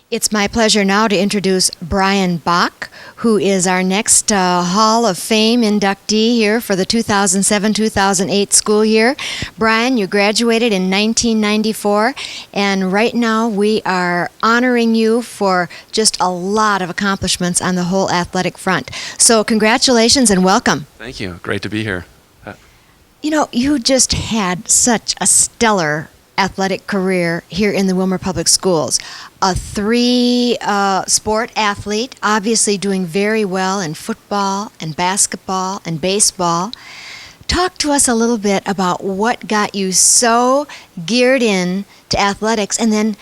It's my pleasure now to introduce Brian Bock, who is our next Hall of Fame inductee here for the 2007-2008 school year. Brian, you graduated in 1994, and right now we are honoring you for just a lot of accomplishments on the whole athletic front. So congratulations and welcome. Thank you. Great to be here. You know, you just had such a stellar athletic career here in the Willmar Public Schools. A three-sport athlete, obviously doing very well in football and basketball and baseball. Talk to us a little bit about what got you so geared in to athletics, and then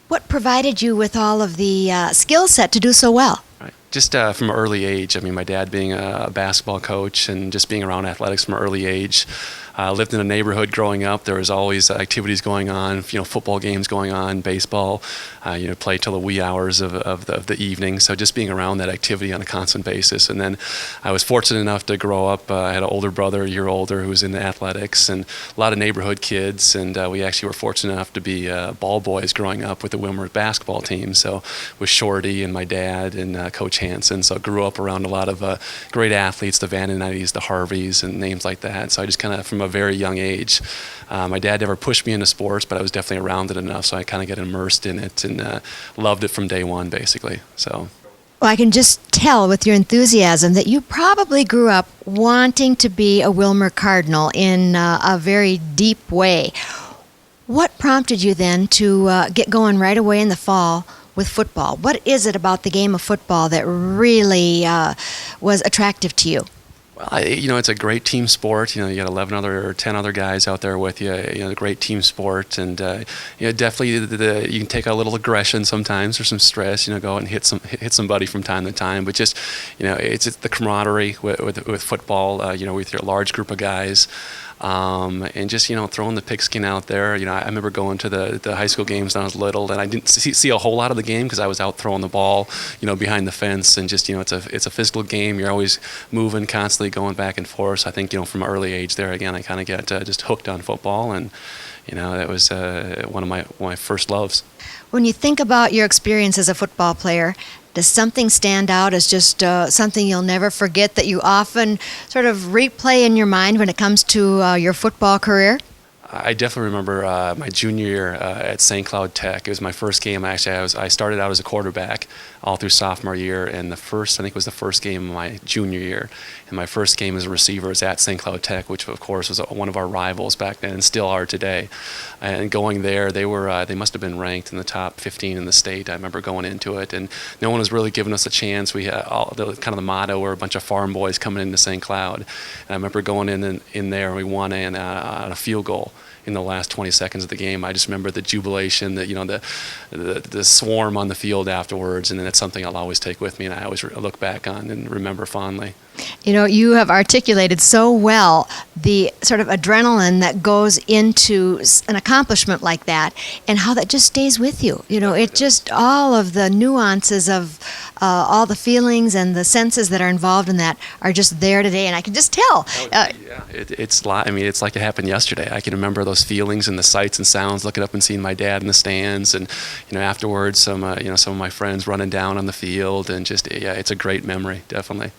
what provided you with all of the skill set to do so well. Just from an early age, I mean, my dad being a basketball coach and just being around athletics from an early age. Lived in a neighborhood growing up. There was always activities going on, football games going on, baseball, play till the wee hours of the evening. So just being around that activity on a constant basis. And then I was fortunate enough to grow up. I had an older brother, a year older, who was into athletics, and a lot of neighborhood kids. And we actually were fortunate enough to be ball boys growing up with the Willmar basketball team. So with Shorty and my dad and Coach Hansen. So I grew up around a lot of great athletes, the Vandenites, the Harveys, and names like that. So I just kind of, from a very young age. My dad never pushed me into sports, but I was definitely around it enough, so I kind of got immersed in it and loved it from day one, basically. So. Well, I can just tell with your enthusiasm that you probably grew up wanting to be a Willmar Cardinal in a very deep way. What prompted you then to get going right away in the fall with football? What is it about the game of football that really was attractive to you? Well, it's a great team sport. You got 11 other or 10 other guys out there with you. A great team sport, and definitely you can take a little aggression sometimes or some stress. Go out and hit somebody from time to time. But just it's the camaraderie with football. With your large group of guys. And just throwing the pigskin out there. I remember going to the high school games when I was little, and I didn't see a whole lot of the game because I was out throwing the ball, behind the fence, and just it's a physical game. You're always moving, constantly going back and forth. So I think from an early age there, again, I kind of got just hooked on football, and that was one of my first loves. When you think about your experience as a football player, does something stand out as just something you'll never forget that you often sort of replay in your mind when it comes to your football career? I definitely remember my junior year at St. Cloud Tech. It was my first game. Actually, I started out as a quarterback all through sophomore year, and I think it was the first game of my junior year. And my first game as a receiver was at St. Cloud Tech, which of course was one of our rivals back then and still are today. And going there, they must have been ranked in the top 15 in the state. I remember going into it, and no one was really giving us a chance. We had kind of the motto, we're a bunch of farm boys coming into St. Cloud. And I remember going in there, and we won on a field goal in the last 20 seconds of the game. I just remember the jubilation, the swarm on the field afterwards, and then it's something I'll always take with me, and I always look back on and remember fondly. You have articulated so well the sort of adrenaline that goes into an accomplishment like that, and how that just stays with you. It just, all of the nuances of all the feelings and the senses that are involved in that are just there today, and I can just tell. It's like it happened yesterday. I can remember those feelings and the sights and sounds, looking up and seeing my dad in the stands, and afterwards some of my friends running down on the field, and just it's a great memory, definitely.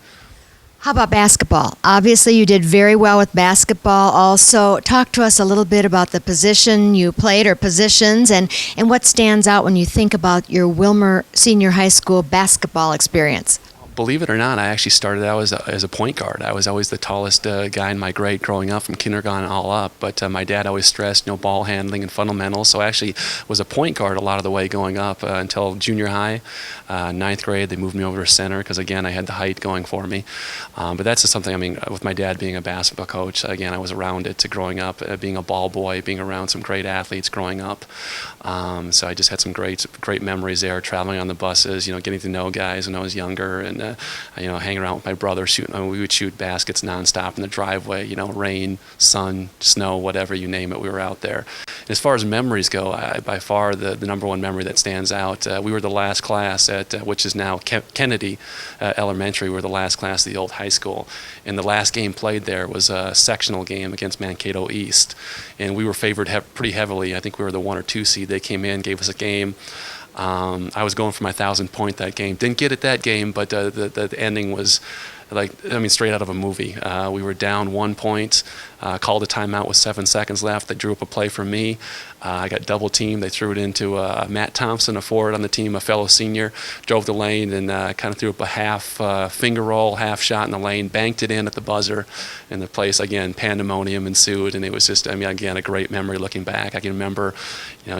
How about basketball? Obviously, you did very well with basketball. Also, talk to us a little bit about the position you played, or positions, and what stands out when you think about your Willmar Senior High School basketball experience. Believe it or not, I actually started out as a point guard. I was always the tallest guy in my grade growing up, from kindergarten all up. But my dad always stressed, ball handling and fundamentals. So I actually was a point guard a lot of the way going up until junior high. Ninth grade, they moved me over to center because, again, I had the height going for me. But that's just something, with my dad being a basketball coach, again, I was around it growing up, being a ball boy, being around some great athletes growing up. So I just had some great memories there, traveling on the buses, getting to know guys when I was younger, and hanging around with my brother, shooting. We would shoot baskets nonstop in the driveway. Rain, sun, snow, whatever you name it, we were out there. And as far as memories go, by far the number one memory that stands out. We were the last class at which is now Kennedy Elementary. We were the last class of the old high school, and the last game played there was a sectional game against Mankato East, and we were favored pretty heavily. I think we were the 1 or 2 seed. They came in, gave us a game. I was going for my 1,000th point that game. Didn't get it that game, but the ending was straight out of a movie. We were down 1 point, called a timeout with 7 seconds left. They drew up a play for me. I got double teamed. They threw it into Matt Thompson, a forward on the team, a fellow senior, drove the lane and kind of threw up a half finger roll, half shot in the lane, banked it in at the buzzer, and the place, again, pandemonium ensued, and it was just, again, a great memory looking back. I can remember,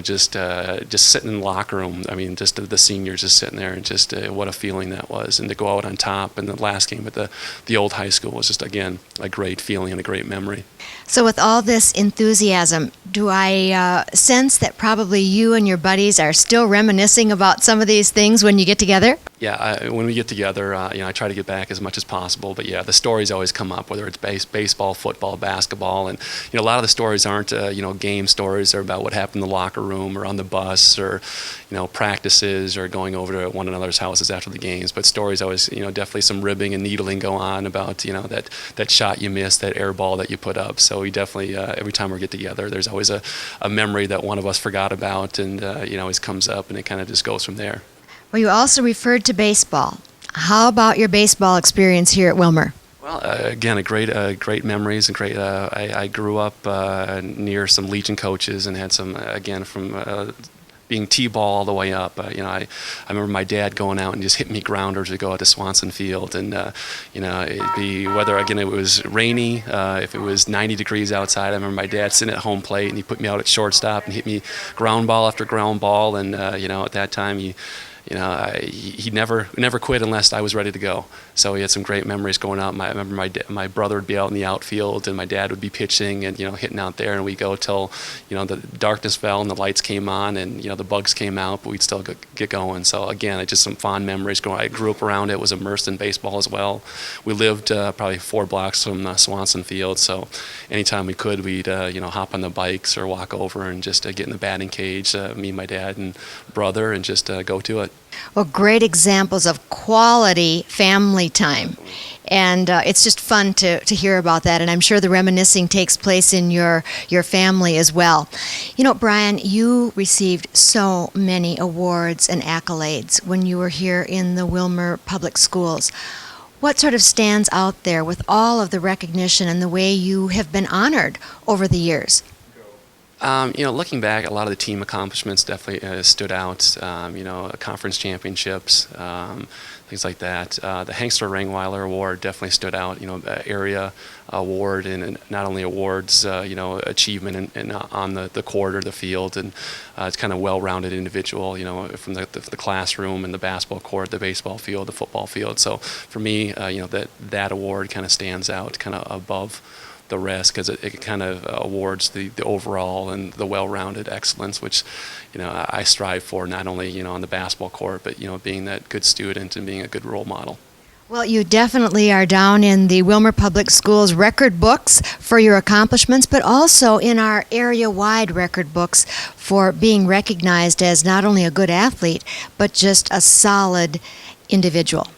just sitting in the locker room. Just the seniors just sitting there, and just what a feeling that was, and to go out on top in the last game at the old high school was just, again, a great feeling and a great memory. So with all this enthusiasm, do I sense that probably you and your buddies are still reminiscing about some of these things when you get together? Yeah, when we get together, I try to get back as much as possible. But yeah, the stories always come up, whether it's baseball, football, basketball, and a lot of the stories aren't game stories. They're about what happened in the locker room or on the bus or practices or going over to one another's houses after the games. But stories always, definitely some ribbing and needling go on about that shot you missed, that air ball that you put up. So we definitely every time we get together, there's always a memory that one of us forgot about, and always comes up, and it kind of just goes from there. Well, you also referred to baseball. How about your baseball experience here at Willmar? Well, again, great memories and great. I grew up near some Legion coaches and had some, again, from being T-ball all the way up. I remember my dad going out and just hitting me grounders to go out to Swanson Field, and it'd be whether again it was rainy, if it was 90 degrees outside. I remember my dad sitting at home plate, and he put me out at shortstop and hit me ground ball after ground ball, and at that time he never quit unless I was ready to go. So he had some great memories going out. I remember my brother would be out in the outfield, and my dad would be pitching and hitting out there, and we'd go till the darkness fell and the lights came on and the bugs came out, but we'd still get going. So again, just some fond memories. I grew up around it, was immersed in baseball as well. We lived probably 4 blocks from Swanson Field, so anytime we could, we'd hop on the bikes or walk over and just get in the batting cage, me, my dad, and brother, and just go to it. Well, great examples of quality family time. And it's just fun to hear about that. And I'm sure the reminiscing takes place in your family as well. Brian, you received so many awards and accolades when you were here in the Willmar Public Schools. What sort of stands out there with all of the recognition and the way you have been honored over the years? Looking back, a lot of the team accomplishments definitely stood out. Conference championships, things like that. The Hangster Ringweiler Award definitely stood out. Area award, and not only awards, achievement in on the court or the field, and it's kind of well-rounded individual. From the classroom and the basketball court, the baseball field, the football field. So for me, that award kind of stands out, kind of above the rest, because it kind of awards the overall and the well-rounded excellence, which I strive for, not only on the basketball court, but being that good student and being a good role model. Well, you definitely are down in the Willmar Public Schools record books for your accomplishments, but also in our area-wide record books for being recognized as not only a good athlete, but just a solid individual.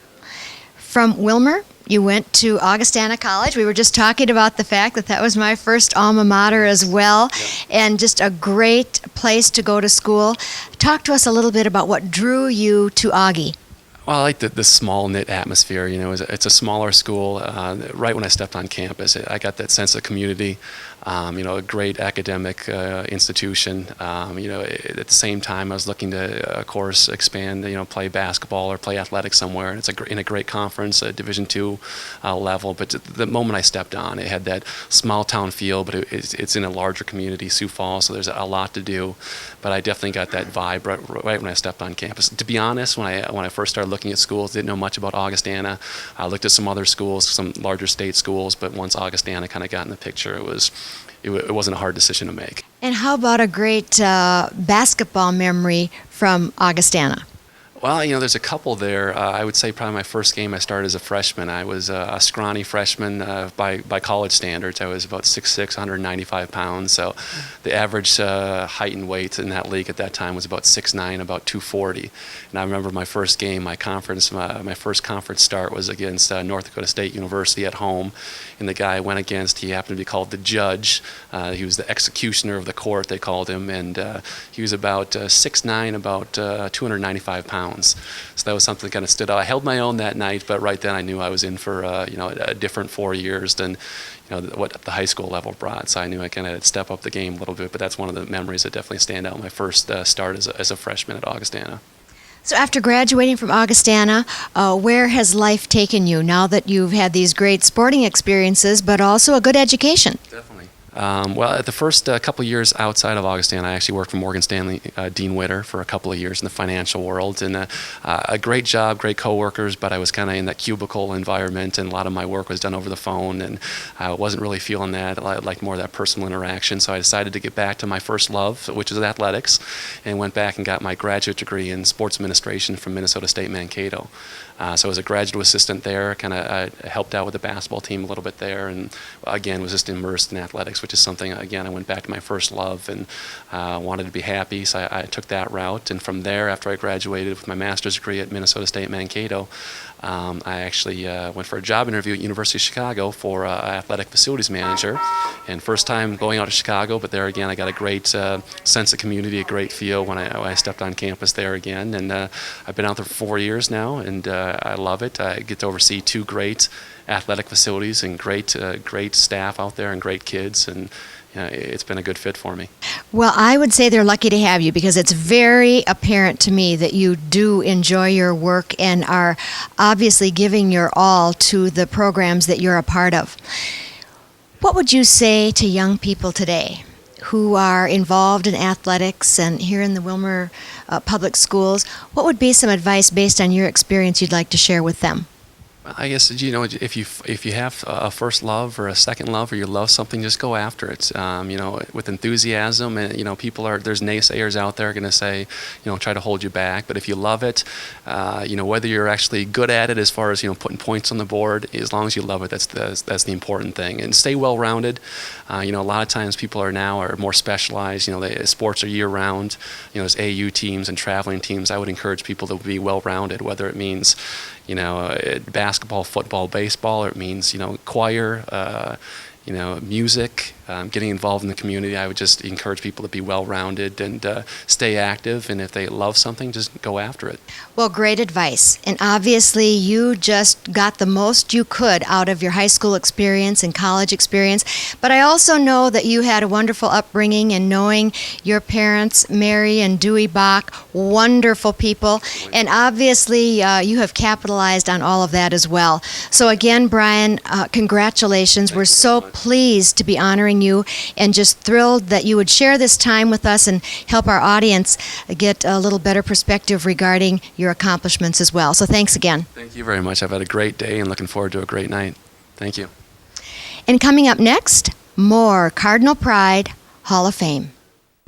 From Willmar, you went to Augustana College. We were just talking about the fact that was my first alma mater as well, and just a great place to go to school. Talk to us a little bit about what drew you to Augie. Well, I like the small knit atmosphere. It's a smaller school. Right when I stepped on campus, I got that sense of community. A great academic institution. At the same time, I was looking to, of course, expand. Play basketball or play athletics somewhere. And it's in a great conference, a Division II level. But the moment I stepped on, it had that small town feel. But it's in a larger community, Sioux Falls. So there's a lot to do. But I definitely got that vibe right when I stepped on campus. To be honest, when I first started looking at schools, didn't know much about Augustana. I looked at some other schools, some larger state schools. But once Augustana kind of got in the picture, it wasn't a hard decision to make. And how about a great basketball memory from Augustana? Well, there's a couple there. I would say probably my first game I started as a freshman. I was a scrawny freshman by college standards. I was about 6'6", 195 pounds. So the average height and weight in that league at that time was about 6'9", about 240. And I remember my first game, my first conference start was against North Dakota State University at home. And the guy I went against, he happened to be called the judge. He was the executioner of the court, they called him. And he was about 6'9", about 295 pounds. So that was something that kind of stood out. I held my own that night, but right then I knew I was in for a different 4 years than what the high school level brought. So I knew I kind of had to step up the game a little bit. But that's one of the memories that definitely stand out. My first start as a freshman at Augustana. So after graduating from Augustana, where has life taken you now that you've had these great sporting experiences, but also a good education? Definitely. Well, at the first couple of years outside of Augustana, I actually worked for Morgan Stanley Dean Witter for a couple of years in the financial world, and a great job, great coworkers, but I was kind of in that cubicle environment, and a lot of my work was done over the phone, and I wasn't really feeling that. I liked more of that personal interaction, so I decided to get back to my first love, which is athletics, and went back and got my graduate degree in sports administration from Minnesota State Mankato. So I was a graduate assistant there, kind of helped out with the basketball team a little bit there, and again was just immersed in athletics, which is something, again, I went back to my first love and wanted to be happy, so I took that route. And from there, after I graduated with my master's degree at Minnesota State Mankato, I actually went for a job interview at University of Chicago for athletic facilities manager. And first time going out to Chicago, but there again I got a great sense of community, a great feel when I stepped on campus there again. And I've been out there for 4 years now, and I love it. I get to oversee 2 great athletic facilities and great staff out there and great kids, and it's been a good fit for me. Well, I would say they're lucky to have you because it's very apparent to me that you do enjoy your work and are obviously giving your all to the programs that you're a part of. What would you say to young people today who are involved in athletics and here in the Willmar Public Schools? What would be some advice based on your experience you'd like to share with them? I guess, if you have a first love or a second love, or you love something, just go after it. With enthusiasm. And there's naysayers out there going to say, try to hold you back. But if you love it, whether you're actually good at it as far as putting points on the board, as long as you love it, that's the important thing. And stay well-rounded. A lot of times people are more specialized. Sports are year-round. There's AU teams and traveling teams. I would encourage people to be well-rounded, whether it means basketball, football, baseball, or it means, choir, music, getting involved in the community. I would just encourage people to be well-rounded and stay active, and if they love something, just go after it. Well, great advice. And obviously, you just got the most you could out of your high school experience and college experience. But I also know that you had a wonderful upbringing, and knowing your parents, Mary and Dewey Bock, wonderful people. And obviously, you have capitalized on all of that as well. So again, Brian, congratulations. We're so pleased to be honoring you and just thrilled that you would share this time with us and help our audience get a little better perspective regarding your accomplishments as well. So thanks again. Thank you very much. I've had a great day and looking forward to a great night. Thank you. And coming up next, more Cardinal Pride Hall of Fame.